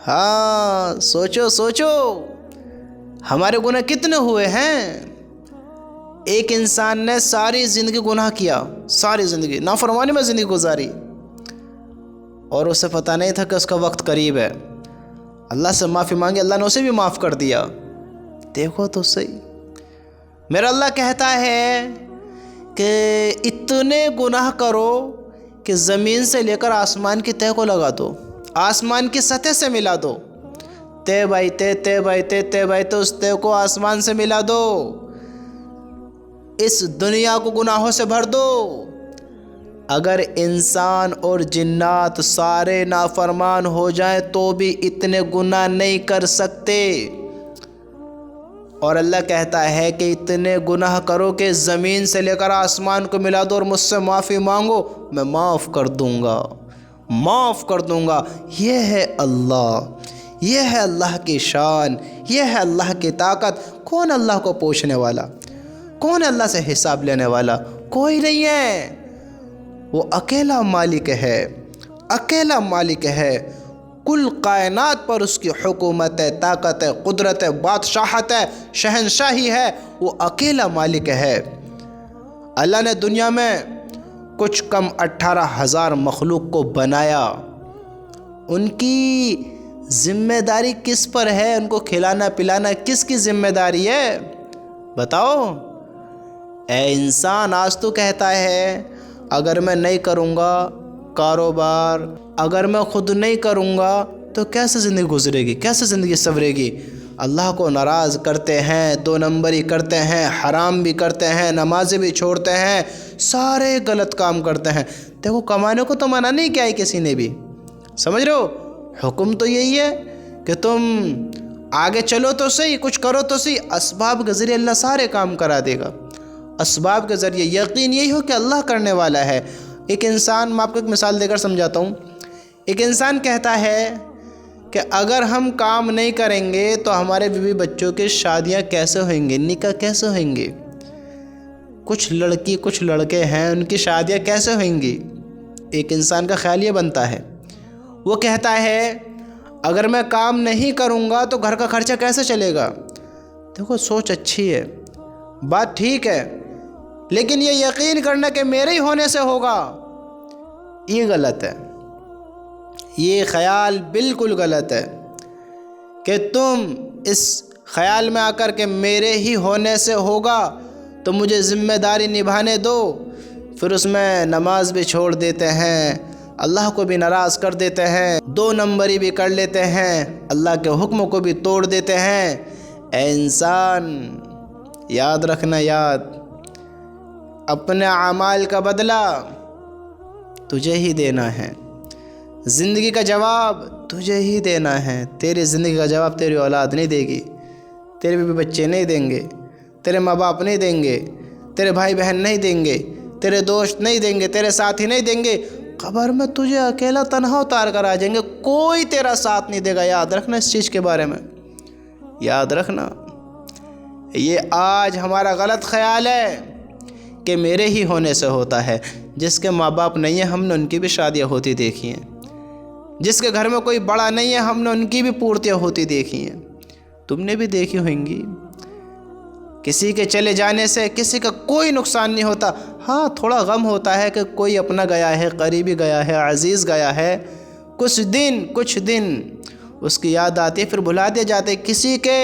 ہاں سوچو سوچو، ہمارے گناہ کتنے ہوئے ہیں۔ ایک انسان نے ساری زندگی گناہ کیا، ساری زندگی نافرمانی میں زندگی گزاری، اور اسے پتہ نہیں تھا کہ اس کا وقت قریب ہے۔ اللہ سے معافی مانگی، اللہ نے اسے بھی معاف کر دیا۔ دیکھو تو صحیح، میرا اللہ کہتا ہے کہ اتنے گناہ کرو کہ زمین سے لے کر آسمان کی تہ کو لگا دو، آسمان کی سطح سے ملا دو، تہ بائی تہ، تہ بائی تہ، تہ بائی تہ، اس تہ کو آسمان سے ملا دو، اس دنیا کو گناہوں سے بھر دو۔ اگر انسان اور جنات سارے نافرمان ہو جائیں تو بھی اتنے گناہ نہیں کر سکتے، اور اللہ کہتا ہے کہ اتنے گناہ کرو کہ زمین سے لے کر آسمان کو ملا دو اور مجھ سے معافی مانگو، میں معاف کر دوں گا، معاف کر دوں گا۔ یہ ہے اللہ، یہ ہے اللہ کی شان، یہ ہے اللہ کی طاقت۔ کون اللہ کو پوچھنے والا؟ کون اللہ سے حساب لینے والا؟ کوئی نہیں ہے۔ وہ اکیلا مالک ہے، اکیلا مالک ہے۔ کل کائنات پر اس کی حکومت ہے، طاقت ہے، قدرت ہے، بادشاہت ہے، شہنشاہی ہے۔ وہ اکیلا مالک ہے۔ اللہ نے دنیا میں کچھ کم 18,000 مخلوق کو بنایا۔ ان کی ذمہ داری کس پر ہے؟ ان کو کھلانا پلانا کس کی ذمہ داری ہے؟ بتاؤ اے انسان، آج تو کہتا ہے اگر میں نہیں کروں گا کاروبار، اگر میں خود نہیں کروں گا تو کیسے زندگی گزرے گی، کیسے زندگی سنورے گی؟ اللہ کو ناراض کرتے ہیں، 2 نمبری کرتے ہیں، حرام بھی کرتے ہیں، نمازیں بھی چھوڑتے ہیں، سارے غلط کام کرتے ہیں۔ دیکھو کمانے کو تو منع نہیں کیا ہے کسی نے بھی، سمجھ رہے ہو؟ حکم تو یہی ہے کہ تم آگے چلو تو صحیح، کچھ کرو تو صحیح۔ اسباب کے ذریعے اللہ سارے کام کرا دے گا، اسباب کے ذریعے۔ یقین یہی ہو کہ اللہ کرنے والا ہے۔ ایک انسان، میں آپ کو ایک مثال دے کر سمجھاتا ہوں۔ ایک انسان کہتا ہے کہ اگر ہم کام نہیں کریں گے تو ہمارے بیوی بچوں کی شادیاں کیسے ہوئیں گے، نکاح کیسے ہوئیں گے؟ کچھ لڑکی کچھ لڑکے ہیں، ان کی شادیاں کیسے ہوئیں گی؟ ایک انسان کا خیال یہ بنتا ہے۔ وہ کہتا ہے اگر میں کام نہیں کروں گا تو گھر کا خرچہ کیسے چلے گا؟ دیکھو سوچ اچھی ہے، بات ٹھیک ہے، لیکن یہ یقین کرنا کہ میرے ہی ہونے سے ہوگا، یہ غلط ہے۔ یہ خیال بالکل غلط ہے کہ تم اس خیال میں آ کر کے میرے ہی ہونے سے ہوگا تو مجھے ذمہ داری نبھانے دو، پھر اس میں نماز بھی چھوڑ دیتے ہیں، اللہ کو بھی ناراض کر دیتے ہیں، 2 نمبری بھی کر لیتے ہیں، اللہ کے حکم کو بھی توڑ دیتے ہیں۔ اے انسان یاد رکھنا، یاد، اپنے اعمال کا بدلہ تجھے ہی دینا ہے، زندگی کا جواب تجھے ہی دینا ہے۔ تیری زندگی کا جواب تیری اولاد نہیں دے گی، تیرے بیوی بچے نہیں دیں گے، تیرے ماں باپ نہیں دیں گے، تیرے بھائی بہن نہیں دیں گے، تیرے دوست نہیں دیں گے، تیرے ساتھی نہیں دیں گے۔ قبر میں تجھے اکیلا تنہا اتار کر آ جائیں گے، کوئی تیرا ساتھ نہیں دے گا۔ یاد رکھنا اس چیز کے بارے میں، یاد رکھنا۔ یہ آج ہمارا غلط خیال ہے کہ میرے ہی ہونے سے ہوتا ہے۔ جس کے ماں باپ نہیں ہیں ہم نے ان کی بھی شادیاں ہوتی دیکھی ہیں، جس کے گھر میں کوئی بڑا نہیں ہے ہم نے ان کی بھی پورتیاں ہوتی دیکھی ہیں، تم نے بھی دیکھی ہوئیں گی۔ کسی کے چلے جانے سے کسی کا کوئی نقصان نہیں ہوتا، ہاں تھوڑا غم ہوتا ہے کہ کوئی اپنا گیا ہے، قریبی گیا ہے، عزیز گیا ہے، کچھ دن اس کی یاد آتی ہے، پھر بھلا دیا جاتے۔ کسی کے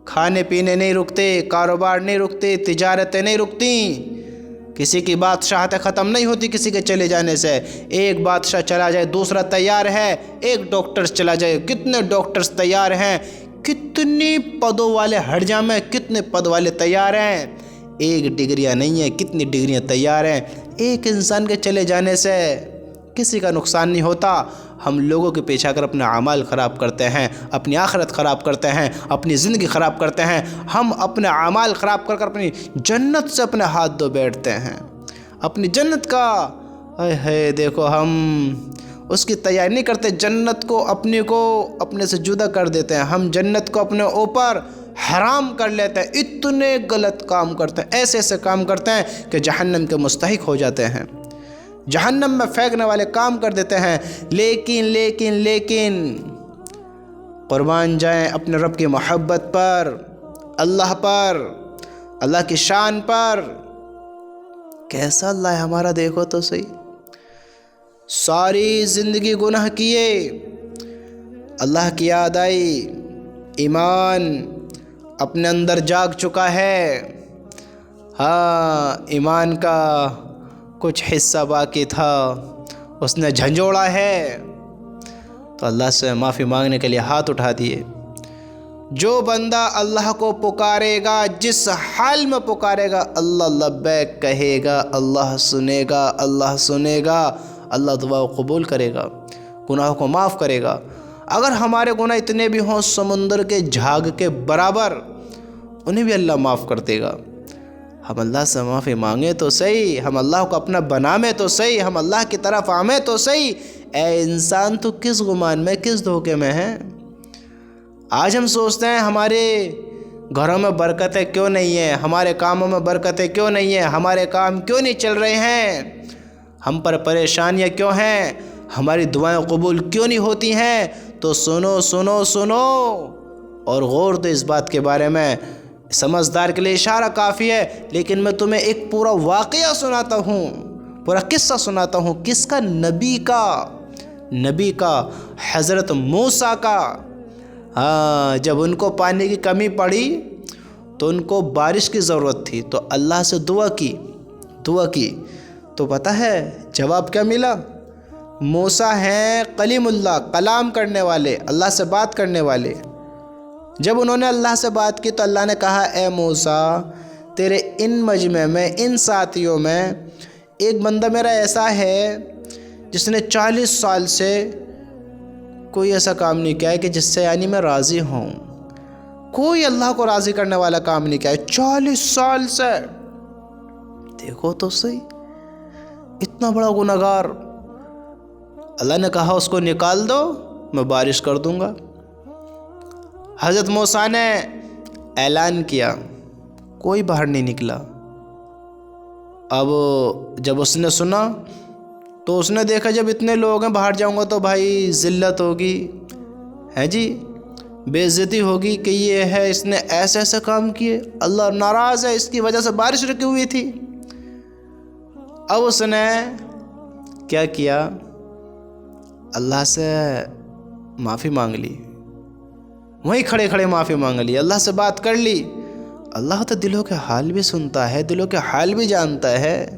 کھانے پینے نہیں رکتے، کاروبار نہیں رکتے، تجارتیں نہیں رکتی، کسی کی بادشاہتیں ختم نہیں ہوتی کسی کے چلے جانے سے۔ ایک بادشاہ چلا جائے دوسرا تیار ہے، ایک ڈاکٹر چلا جائے کتنے ڈاکٹرز تیار ہیں، کتنی پدوں والے ہرجہ میں کتنے پد والے تیار ہیں، ایک ڈگریاں نہیں ہیں کتنی ڈگریاں تیار ہیں۔ ایک انسان کے چلے جانے سے کسی کا نقصان نہیں ہوتا۔ ہم لوگوں کے پیچھے کر اپنے اعمال خراب کرتے ہیں، اپنی آخرت خراب کرتے ہیں، اپنی زندگی خراب کرتے ہیں۔ ہم اپنے اعمال خراب کر کر اپنی جنت سے اپنے ہاتھ دھو بیٹھتے ہیں، اپنی جنت کا ہے دیکھو ہم اس کی تیاری نہیں کرتے، جنت کو اپنے سے جدا کر دیتے ہیں، ہم جنت کو اپنے اوپر حرام کر لیتے ہیں۔ اتنے غلط کام کرتے ہیں، ایسے ایسے کام کرتے ہیں کہ جہنم کے مستحق ہو جاتے ہیں، جہنم میں پھینکنے والے کام کر دیتے ہیں۔ لیکن قربان جائیں اپنے رب کی محبت پر، پر، اللہ کی شان پر۔ کیسا اللہ ہے ہمارا، دیکھو تو صحیح۔ ساری زندگی گناہ کیے، اللہ کی یاد آئی، ایمان اپنے اندر جاگ چکا ہے، ہاں ایمان کا کچھ حصہ باقی تھا، اس نے جھنجھوڑا ہے، تو اللہ سے معافی مانگنے کے لیے ہاتھ اٹھا دیے۔ جو بندہ اللہ کو پکارے گا، جس حال میں پکارے گا، اللہ لبیک کہے گا، اللہ سنے گا، اللہ سنے گا، اللہ دعا قبول کرے گا، گناہوں کو معاف کرے گا۔ اگر ہمارے گناہ اتنے بھی ہوں سمندر کے جھاگ کے برابر، انہیں بھی اللہ معاف کر دے گا۔ ہم اللہ سے معافی مانگیں تو صحیح، ہم اللہ کو اپنا بنامیں تو صحیح، ہم اللہ کی طرف آمیں تو صحیح۔ اے انسان تو کس گمان میں، کس دھوکے میں ہے؟ آج ہم سوچتے ہیں ہمارے گھروں میں برکتیں کیوں نہیں ہیں، ہمارے کاموں میں برکتیں کیوں نہیں ہیں، ہمارے کام کیوں نہیں چل رہے ہیں، ہم پر پریشانیاں کیوں ہیں، ہماری دعائیں قبول کیوں نہیں ہوتی ہیں؟ تو سنو سنو سنو اور غور دو اس بات کے بارے میں۔ سمجھدار کے لیے اشارہ کافی ہے، لیکن میں تمہیں ایک پورا واقعہ سناتا ہوں، پورا قصہ سناتا ہوں۔ کس کا؟ نبی کا، حضرت موسیٰ کا۔ ہاں، جب ان کو پانی کی کمی پڑی تو ان کو بارش کی ضرورت تھی، تو اللہ سے دعا کی تو پتہ ہے جواب کیا ملا؟ موسیٰ ہیں کلیم اللہ، کلام کرنے والے، اللہ سے بات کرنے والے۔ جب انہوں نے اللہ سے بات کی تو اللہ نے کہا، اے موسیٰ، تیرے ان مجمع میں، ان ساتھیوں میں ایک بندہ میرا ایسا ہے جس نے 40 سال سے کوئی ایسا کام نہیں کیا ہے کہ جس سے یعنی میں راضی ہوں، کوئی اللہ کو راضی کرنے والا کام نہیں کیا ہے 40 سال سے۔ دیکھو تو صحیح، اتنا بڑا گنہگار۔ اللہ نے کہا اس کو نکال دو، میں بارش کر دوں گا۔ حضرت موسیٰ نے اعلان کیا، کوئی باہر نہیں نکلا۔ اب جب اس نے سنا تو اس نے دیکھا جب اتنے لوگ ہیں، باہر جاؤں گا تو بھائی ذلت ہوگی، ہے جی، بے عزتی ہوگی کہ یہ ہے اس نے ایسے ایسے کام کیے، اللہ ناراض ہے، اس کی وجہ سے بارش رکی ہوئی تھی۔ اب اس نے کیا کیا؟ اللہ سے معافی مانگ لی، وہیں کھڑے کھڑے معافی مانگ لی، اللہ سے بات کر لی۔ اللہ تو دلوں کے حال بھی سنتا ہے، دلوں کے حال بھی جانتا ہے۔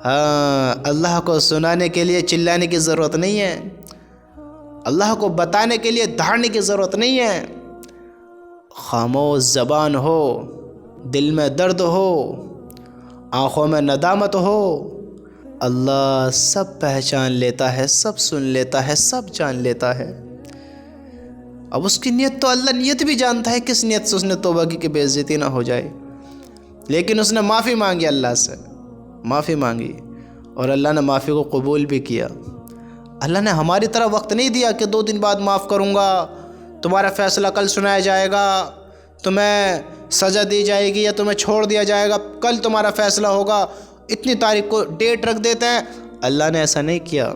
ہاں، اللہ کو سنانے کے لیے چلانے کی ضرورت نہیں ہے، اللہ کو بتانے کے لیے دھاڑنے کی ضرورت نہیں ہے۔ خاموش زبان ہو، دل میں درد ہو، آنکھوں میں ندامت ہو، اللہ سب پہچان لیتا ہے، سب سن لیتا ہے، سب جان لیتا ہے۔ اب اس کی نیت تو اللہ نیت بھی جانتا ہے، کس نیت سے اس نے توبہ کی کہ بے عزتی نہ ہو جائے، لیکن اس نے معافی مانگی، اللہ سے معافی مانگی، اور اللہ نے معافی کو قبول بھی کیا۔ اللہ نے ہماری طرح وقت نہیں دیا کہ 2 دن بعد معاف کروں گا، تمہارا فیصلہ کل سنایا جائے گا، تمہیں سزا دی جائے گی یا تمہیں چھوڑ دیا جائے گا، کل تمہارا فیصلہ ہوگا، اتنی تاریخ کو ڈیٹ رکھ دیتے ہیں۔ اللہ نے ایسا نہیں کیا۔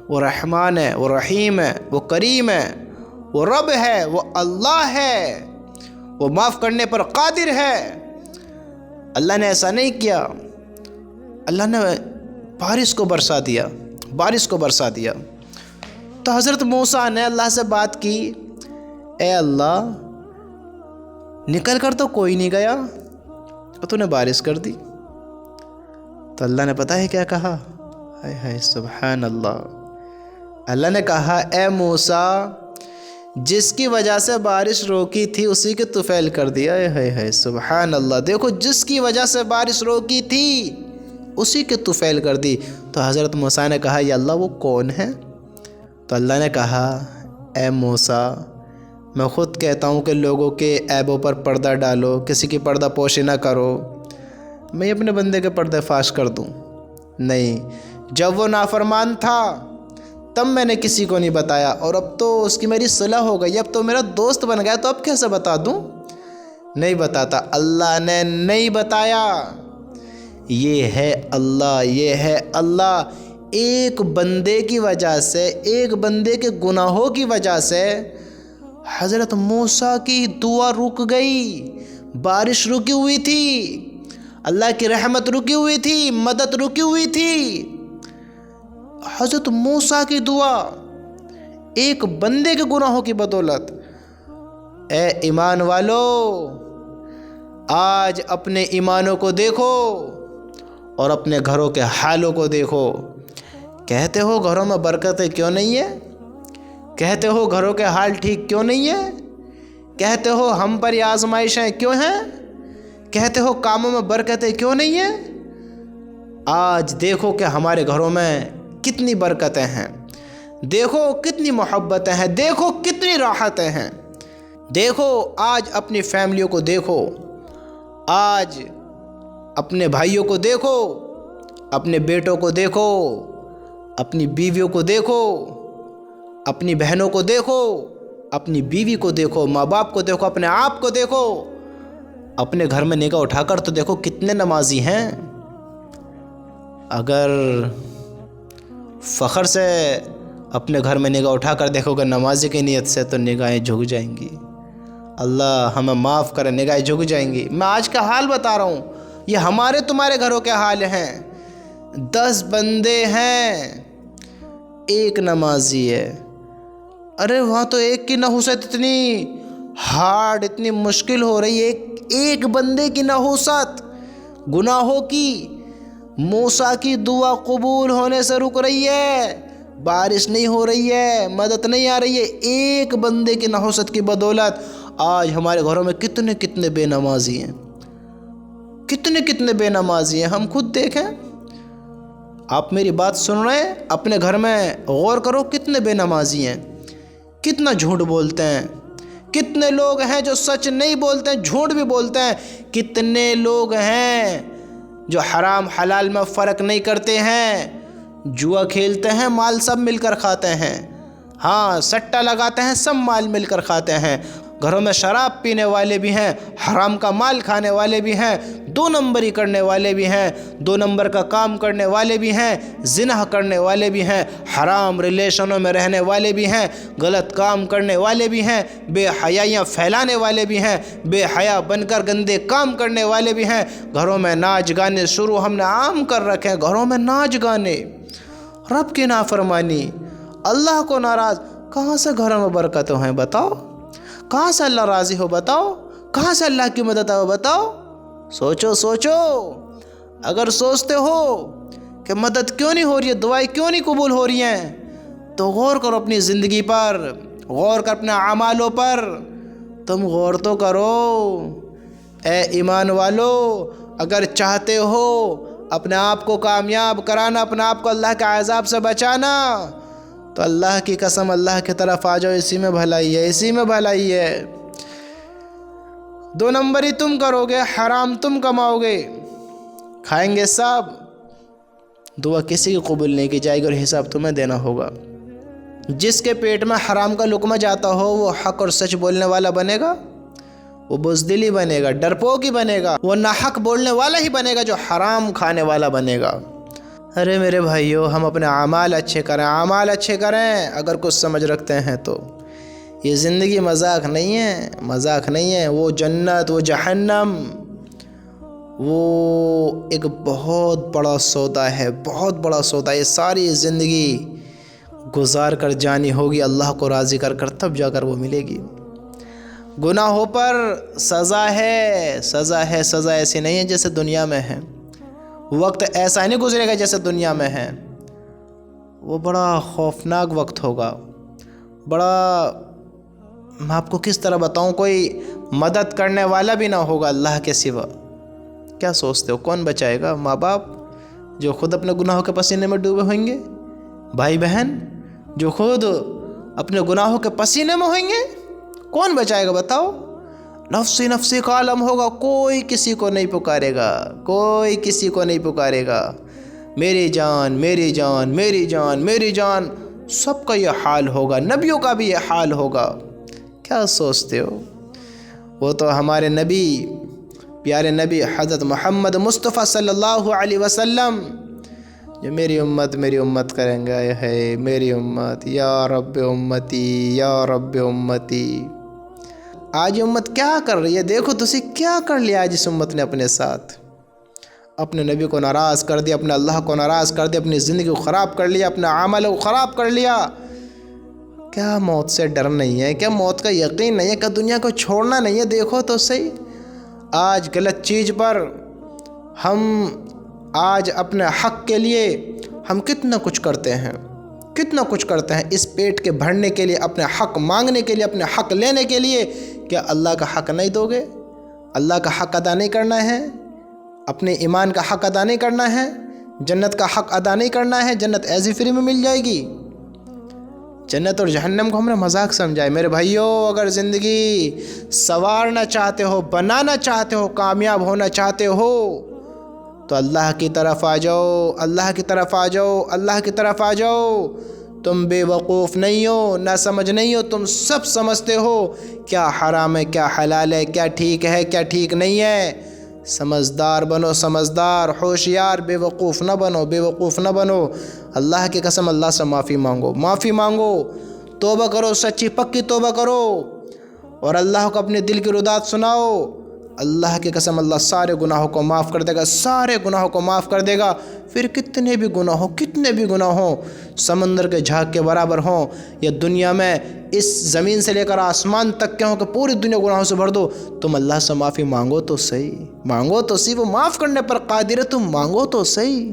وہ رحمان ہے، وہ رحیم ہے، وہ کریم ہے، وہ رب ہے، وہ اللہ ہے، وہ معاف کرنے پر قادر ہے۔ اللہ نے ایسا نہیں کیا۔ اللہ نے بارش کو برسا دیا۔ تو حضرت موسیٰ نے اللہ سے بات کی، اے اللہ، نکل کر تو کوئی نہیں گیا اور تو نے بارش کر دی۔ تو اللہ نے پتہ ہے کیا کہا؟ ہائے ہائے سبحان اللہ۔ اللہ نے کہا، اے موسیٰ، جس کی وجہ سے بارش روکی تھی اسی کے طفیل کر دیا۔ ہائے ہائے سبحان اللہ، دیکھو، جس کی وجہ سے بارش روکی تھی اسی کے طفیل کر دی۔ تو حضرت موسیٰ نے کہا، یا اللہ وہ کون ہے؟ تو اللہ نے کہا، اے موسیٰ، میں خود کہتا ہوں کہ لوگوں کے عیبوں پر پردہ ڈالو، کسی کی پردہ پوشی نہ کرو، میں اپنے بندے کے پردے فاش کر دوں؟ نہیں، جب وہ نافرمان تھا تب میں نے کسی کو نہیں بتایا، اور اب تو اس کی میری صلح ہو گئی، اب تو میرا دوست بن گیا، تو اب کیسے بتا دوں؟ نہیں بتاتا۔ اللہ نے نہیں بتایا۔ یہ ہے اللہ، ایک بندے کی وجہ سے، ایک بندے کے گناہوں کی وجہ سے حضرت موسیٰ کی دعا رک گئی، بارش رکی ہوئی تھی، اللہ کی رحمت رکی ہوئی تھی، مدد رکی ہوئی تھی۔ حضرت موسیٰ کی دعا ایک بندے کے گناہوں کی بدولت۔ اے ایمان والو، آج اپنے ایمانوں کو دیکھو اور اپنے گھروں کے حالوں کو دیکھو۔ کہتے ہو گھروں میں برکتیں کیوں نہیں ہے؟ کہتے ہو گھروں کے حال ٹھیک کیوں نہیں ہے؟ کہتے ہو ہم پر یہ آزمائشیں کیوں ہیں؟ کہتے ہو کاموں میں برکتیں کیوں نہیں ہیں؟ آج دیکھو کہ ہمارے گھروں میں کتنی برکتیں ہیں، دیکھو کتنی محبتیں ہیں، دیکھو کتنی راحتیں ہیں۔ دیکھو آج اپنی فیملیوں کو دیکھو، آج اپنے بھائیوں کو دیکھو، اپنے بیٹوں کو دیکھو، اپنی بیویوں کو دیکھو، اپنی بہنوں کو دیکھو، اپنی بیوی کو دیکھو، ماں باپ کو دیکھو، اپنے آپ کو دیکھو۔ اپنے گھر میں نگاہ اٹھا کر تو دیکھو کتنے نمازی ہیں۔ اگر فخر سے اپنے گھر میں نگاہ اٹھا کر دیکھو گے نمازی کی نیت سے تو نگاہیں جھک جائیں گی۔ اللہ ہمیں معاف کرے، نگاہیں جھک جائیں گی۔ میں آج کا حال بتا رہا ہوں، یہ ہمارے تمہارے گھروں کے حال ہیں۔ 10 بندے ہیں، ایک نمازی ہے۔ ارے وہاں تو ایک کی نحوست اتنی ہارڈ، اتنی مشکل ہو رہی ہے، ایک بندے کی نحوست گناہوں کی۔ موسیٰ کی دعا قبول ہونے سے رک رہی ہے، بارش نہیں ہو رہی ہے، مدد نہیں آ رہی ہے، ایک بندے کی نحوست کی بدولت آج ہمارے گھروں میں کتنے کتنے بے نمازی ہیں، کتنے کتنے بے نمازی ہیں۔ ہم خود دیکھیں، آپ میری بات سن رہے ہیں، اپنے گھر میں غور کرو کتنے بے نمازی ہیں، کتنا جھوٹ بولتے ہیں، کتنے لوگ ہیں جو سچ نہیں بولتے ہیں، جھوٹ بھی بولتے ہیں، کتنے لوگ ہیں جو حرام حلال میں فرق نہیں کرتے ہیں، جوا کھیلتے ہیں، مال سب مل کر کھاتے ہیں، ہاں سٹا لگاتے ہیں، سب مال مل کر کھاتے ہیں۔ گھروں میں شراب پینے والے بھی ہیں، حرام کا مال کھانے والے بھی ہیں، 2 نمبری کرنے والے بھی ہیں، 2 نمبر کا کام کرنے والے بھی ہیں، زنا کرنے والے بھی ہیں، حرام ریلیشنوں میں رہنے والے بھی ہیں، غلط کام کرنے والے بھی ہیں، بے حیائیاں پھیلانے والے بھی ہیں، بے حیا بن کر گندے کام کرنے والے بھی ہیں۔ گھروں میں ناچ گانے شروع ہم نے عام کر رکھے ہیں، گھروں میں ناچ گانے، رب کی نافرمانی، اللہ کو ناراض۔ کہاں سے گھروں میں برکتیں ہیں بتاؤ؟ کہاں سے اللہ راضی ہو بتاؤ؟ کہاں سے اللہ کی مدد ہو بتاؤ؟ سوچو سوچو، اگر سوچتے ہو کہ مدد کیوں نہیں ہو رہی ہے، دعائیں کیوں نہیں قبول ہو رہی ہیں، تو غور کرو اپنی زندگی پر، غور کر اپنے اعمالوں پر، تم غور تو کرو۔ اے ایمان والو، اگر چاہتے ہو اپنے آپ کو کامیاب کرانا، اپنے آپ کو اللہ کے عذاب سے بچانا، تو اللہ کی قسم اللہ کی طرف آ جاؤ، اسی میں بھلائی ہے، اسی میں بھلائی ہے۔ 2 نمبری تم کرو گے، حرام تم کماؤ گے، کھائیں گے سب، دعا کسی کی قبول نہیں کی جائے گی اور حساب تمہیں دینا ہوگا۔ جس کے پیٹ میں حرام کا لقمہ جاتا ہو وہ حق اور سچ بولنے والا بنے گا، وہ بزدلی بنے گا، ڈرپوک ہی بنے گا، وہ ناحق بولنے والا ہی بنے گا جو حرام کھانے والا بنے گا۔ ارے میرے بھائیو، ہم اپنے اعمال اچھے کریں، اعمال اچھے کریں اگر کچھ سمجھ رکھتے ہیں تو۔ یہ زندگی مذاق نہیں ہے، مذاق نہیں ہے، وہ جنت وہ جہنم وہ ایک بہت بڑا سودا ہے، بہت بڑا سودا ہے۔ یہ ساری زندگی گزار کر جانی ہوگی، اللہ کو راضی کر کر، تب جا کر وہ ملے گی۔ گناہوں پر سزا ہے، سزا ہے، سزا ایسی نہیں ہے جیسے دنیا میں ہے، وقت ایسا نہیں گزرے گا جیسے دنیا میں ہے، وہ بڑا خوفناک وقت ہوگا، بڑا، میں آپ کو کس طرح بتاؤں، کوئی مدد کرنے والا بھی نہ ہوگا اللہ کے سوا۔ کیا سوچتے ہو کون بچائے گا؟ ماں باپ جو خود اپنے گناہوں کے پسینے میں ڈوبے ہوئیں گے، بھائی بہن جو خود اپنے گناہوں کے پسینے میں ہوئیں گے، کون بچائے گا بتاؤ؟ نفسی نفسی کا عالم ہوگا، کوئی کسی کو نہیں پکارے گا، کوئی کسی کو نہیں پکارے گا، میری جان میری جان میری جان میری جان، سب کا یہ حال ہوگا، نبیوں کا بھی یہ حال ہوگا۔ کیا سوچتے ہو؟ وہ تو ہمارے نبی، پیارے نبی حضرت محمد مصطفیٰ صلی اللہ علیہ وسلم جو میری امت کریں گے، ہے میری امت، یا رب امتی یا رب امتی۔ آج امت کیا کر رہی ہے؟ دیکھو تسی کیا کر لیا آج اس امت نے اپنے ساتھ۔ اپنے نبی کو ناراض کر دیا، اپنے اللہ کو ناراض کر دیا، اپنی زندگی کو خراب کر لیا، اپنے عمل کو خراب کر لیا۔ کیا موت سے ڈر نہیں ہے؟ کیا موت کا یقین نہیں ہے؟ کیا دنیا کو چھوڑنا نہیں ہے؟ دیکھو تو صحیح، آج غلط چیز پر ہم آج اپنے حق کے لیے ہم کتنا کچھ کرتے ہیں، کتنا کچھ کرتے ہیں اس پیٹ کے بھرنے کے لیے، اپنے حق مانگنے کے لیے، اپنے حق لینے کے لیے۔ کیا اللہ کا حق نہیں دو گے؟ اللہ کا حق ادا نہیں کرنا ہے؟ اپنے ایمان کا حق ادا نہیں کرنا ہے؟ جنت کا حق ادا نہیں کرنا ہے؟ جنت ایزی فری میں مل جائے گی؟ جنت اور جہنم کو ہم نے مذاق سمجھا ہے۔ میرے بھائیوں، اگر زندگی سنوارنا چاہتے ہو، بنانا چاہتے ہو، کامیاب ہونا چاہتے ہو، تو اللہ کی طرف آ جاؤ، اللہ کی طرف آ جاؤ، اللہ کی طرف آ جاؤ۔ تم بے وقوف نہیں ہو، نہ سمجھ نہیں ہو، تم سب سمجھتے ہو کیا حرام ہے، کیا حلال ہے، کیا ٹھیک ہے، کیا ٹھیک نہیں ہے۔ سمجھدار بنو، سمجھدار، ہوشیار، بے وقوف نہ بنو، بے وقوف نہ بنو۔ اللہ کی قسم اللہ سے معافی مانگو، معافی مانگو، توبہ کرو، سچی پکی توبہ کرو، اور اللہ کو اپنے دل کی ردات سناؤ۔ اللہ کی قسم اللہ سارے گناہوں کو معاف کر دے گا، سارے گناہوں کو معاف کر دے گا۔ پھر کتنے بھی گناہ ہوں، کتنے بھی گناہ ہوں، سمندر کے جھاگ کے برابر ہوں، یا دنیا میں اس زمین سے لے کر آسمان تک کے ہوں کہ پوری دنیا گناہوں سے بھر دو، تم اللہ سے معافی مانگو تو صحیح، مانگو تو صحیح، وہ معاف کرنے پر قادر ہے، تم مانگو تو صحیح۔